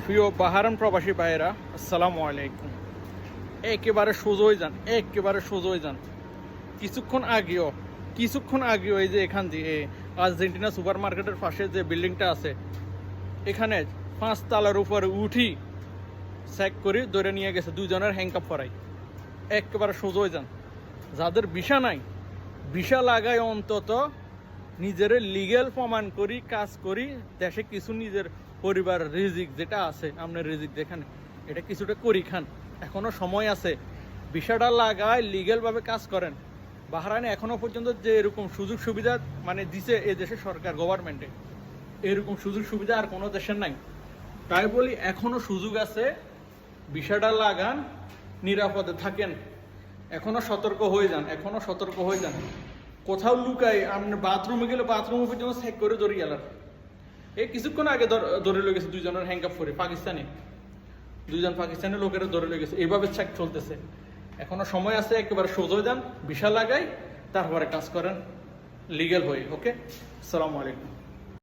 প্রিয় বাহারান প্রবাসী ভাইয়েরা, আসসালামু আলাইকুম। একেবারে সোজোই যান, একেবারে সোজোই যান। কিছুক্ষণ আগেও এই যে এখান দিয়ে আর্জেন্টিনা সুপার মার্কেটের পাশে যে বিল্ডিংটা আছে, এখানে 5 তলার উপরে উঠি চেক করে ধরে নিয়ে গেছে, দুজনের হ্যাংকাপ করাই। একেবারে সোজোই যান। যাদের ভিসা নাই, ভিসা লাগায় অন্তত নিজের লিগেল প্রমাণ করি, কাজ করি, দেশে কিছু নিজের পরিবার রিজিক যেটা আছে, আপনার রিজিক যেখানে, এটা কিছুটা করি খান। এখনো সময় আছে, ভিসাটা লাগায় লিগেলভাবে কাজ করেন। বাহরাইনে এখনো পর্যন্ত যে এরকম সুযোগ সুবিধা মানে দিছে এই দেশের সরকার, গভর্নমেন্টে, এরকম সুযোগ সুবিধা আর কোনো দেশের নাই। তাই বলি এখনো সুযোগ আছে, ভিসাটা লাগান, নিরাপদে থাকেন। এখনো সতর্ক হয়ে যান। কোথাও লুকাই, আপনি বাথরুমে গেলে বাথরুমে পর্যন্ত চেক করে ধরে গেলার। এই কিছুক্ষণ আগে ধরে লয়ে গেছে দুইজনের হ্যাংকাপ করে, দুইজন পাকিস্তানি লোকেরা ধরে লয়ে গেছে। এইভাবে চেক চলতেছে। এখনো সময় আছে, একেবারে সোজা যান, ভিসা লাগাই, তারপরে কাজ করেন লিগেল হয়ে। ওকে, আসসালামু আলাইকুম।